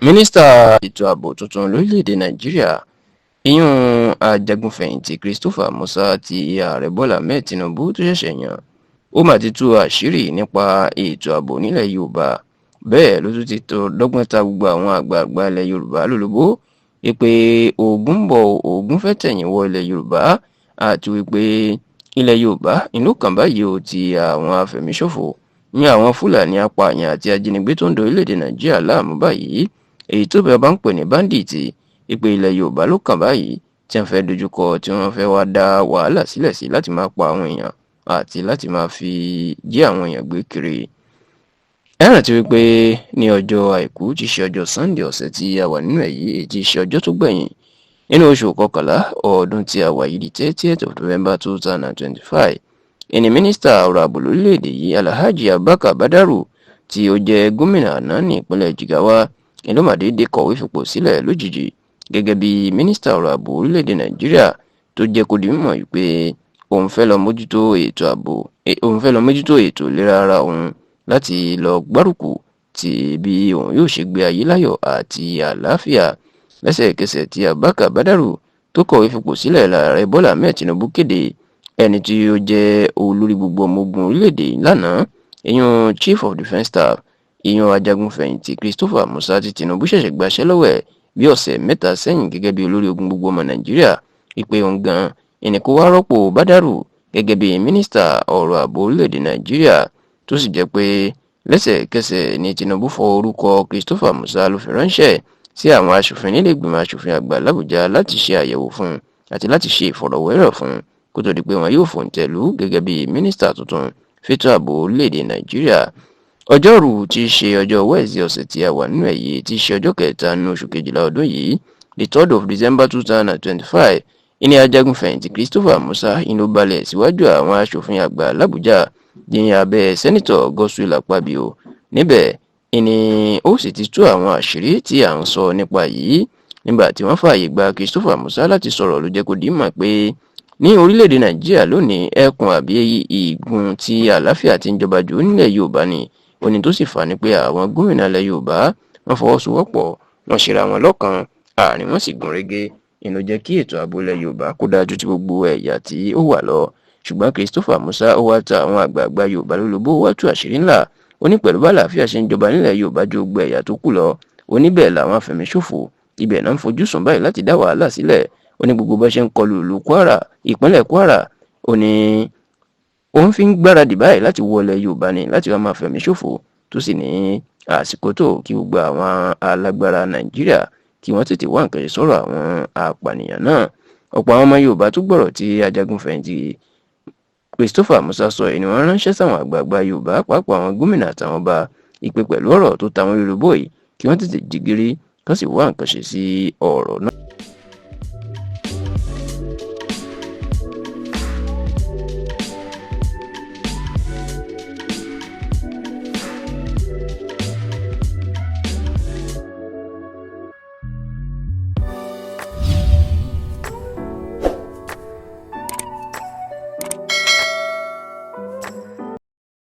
Mínísítà ètò ààbò tuntun lórílẹ̀‐èdè Nàìjíríà ìyún ajagunfẹ̀yìntì Christopher Musa ti ààrẹ Bọ́lá Ahmed Tinubu tó ṣẹ̀ṣẹ̀ yàn ó mà ti tú àṣírí nípa ètò ààbò nílẹ̀ Yorùbá. Bẹ́ẹ̀ ló tún ti dọ́gbọ́n ta gbogbo àwọn àgbààgbà ilẹ̀ Yorùbá lólobó wípé ogun ń bọ̀, ogun fẹ́ tẹ̀yìn wọ ilẹ̀ Yorùbá, àti wípé ilẹ̀ Yorùbá inú kan báyìí ó ti àwọn afẹ̀míṣòfò ní àwọn Fúlàní apààyàn àti ajínigbé tó ń da orílẹ̀-èdè Nàìjíríà láàmú báyìí, èyí tó bá ń pè ní báńdíìtì. Ìpè ilẹ̀ Yorùbá ló kàn báyìí tí wọ́n fẹ́ dojúkọ, tí wọ́n fẹ́ wá dá wàhálà sílẹ̀ sí láti máa pa àwọn èèyàn àti láti máa fi jí àwọn èèyàn gbé kiri. Ẹ rántí wípé ní ọjọ́ àìkú tí ṣe ọjọ́ Sunday ọ̀sẹ̀ tí a wà nínú èyí tí ṣe ọjọ́ tó gbẹ̀yìn nínú oṣù kọkànlá ọdún tí a wà yìí, 30th of November 2025, ẹni mínísítà ọ̀rọ̀ ààbò lórílẹ̀‐èdè yìí Alhaji Abubakar Badaru tí ó jẹ́ gómìnà àná ní ìpínlẹ̀ Jigawa ló mà déédéé kọ̀wé fipò sílẹ̀ lójijì gẹ́gẹ́ bí mínísítà ọ̀rọ̀ ààbò orílẹ̀‐èdè Nàìjíríà, tó jẹ́ kó di mímọ̀ wípé òun fẹ́ lọ mójútó ètò ìlera ara òun láti lọ gbárùkù ti bí òun yóò ṣe gbé ayé láyọ̀ àti àlàáfíà. Lẹ́sẹ̀kẹsẹ̀ tí Abubakar Badaru tó kọ̀wé fipò sílẹ̀ láàrẹ Bọ́lá Ahmed Tinubu kéde ẹni tí ó jẹ́ olórí gbogbo ọmọ ogun orílẹ̀‐èdè lánàá, ìyún Chief of Defence Staff, ìyún ajagunfẹ̀yìntì Christopher Musa tí Tinubu ṣẹ̀ṣẹ̀ gbaṣẹ́ lọ́wọ́ ẹ̀ bí ọ̀sẹ̀ mẹ́ta sẹ́yìn gẹ́gẹ́ bí olórí ogun gbogbo ọmọ Nàìjíríà, ìpè òun gan ẹni kó wá rọ́pò Badaru gẹ́gẹ́ bí mínísítà ọ̀rọ̀ ààbò orílẹ̀‐èdè Nàìjíríà, tó sì jẹ́ pé lẹ́sẹ̀kẹsẹ̀ ni Tinubu fọ orúkọ Christopher Musa ló fi ránṣẹ́ sí àwọn aṣòfin nílé ìgbìmọ̀ aṣòfin àgbà l'Àbújá láti ṣe àyẹ̀wò fún un àti láti ṣe ìfọ̀rọ̀wérọ̀ fún un kó tó di pé wọn yóò fòǹtẹ̀lú gẹ́gẹ́ bí mínísítà tuntun fétò ààbò orílẹ̀‐èdè Nàìjíríà. Ọjọ́rú tí í ṣe ọjọ́ Wednesday ọ̀sẹ̀ tí a wà nínú èyí tí í ṣe ọjọ́ kẹta nínú oṣù kejìlá ọdún yìí, the 3rd of December 2025, ìní ajagunfẹ̀yìntì Christopher Musa ló balẹ̀ síwájú àwọn aṣòfin àgbà l'Àbújá ní abẹ́ Sẹ́nitọ̀ Godswill Akpabio. Níbẹ̀ ìní ó sì ti tú àwọn àṣírí tí à ń sọ nípa yìí. Nígbà tí wọ́n fààyè gba Christopher Musa láti sọ̀rọ̀ ló jẹ́ kó di mọ̀ pé ní orílẹ̀-èdè Nàìjíríà lónìí ẹkùn àbí igun tí àlàáfíà ti ń jọba jù nílẹ̀ Yorùbá ni oní tó sì fà ní pé àwọn gómìnà ilẹ̀ Yorùbá wọ́n fọwọ́sowọ́pọ̀, wọ́n ṣera wọn lọ́kan, àárín wọn sì gún régé. Ìlú jẹ́ kí ètò ààbò ilẹ̀ Yorùbá kó dájú ti gbogbo ẹ̀yà tí ó wà lọ. Ṣùgbọ́n Christopher Musa ó wá ta àwọn àgbààgbà Yorùbá lólobó, wá tú àṣírí ńlá. Ó ní pẹ̀lú bálàáfíà ṣe ń jọba nílẹ̀ Yorùbá ju gbogbo ẹ̀yà tó kù lọ, ó ní bẹ́ẹ̀ làwọn afẹ̀míṣòfò ibẹ̀ náà ń fojú sùn báyìí láti dá wàhálà sílẹ̀. Ó ní gbogbo bá ṣe ń kọlù ìlú Kwara, ìpínlẹ̀ Kwara, ó ní òun fi ń gbáradì báyìí láti wọlé Yorùbá ni láti wá máa fẹ̀míṣòfò, tó sì ní àsìkò tó kí gbogbo àwọn alágbára Nàìjíríà kí wọ́n tètè wá nǹkan ṣe sọ̀rọ̀ àwọn apànìyàn náà. Ọ̀pọ̀ àwọn ọmọ Yorùbá tó gbọ́rọ̀ tí ajagunfẹ̀yìntì Christopher Musa sọ èyí ni wọ́n ránṣẹ́ sáwọn àgbààgbà Yorùbá, pàápàá àwọn gómìnà àtàwọn ọba, ìpè pẹ̀lú ọ̀rọ̀ tó ta wọn lólobó yìí kí wọ́n tètè jí gírí kán sì wá nǹkan ṣe sí ọ̀rọ̀ náà.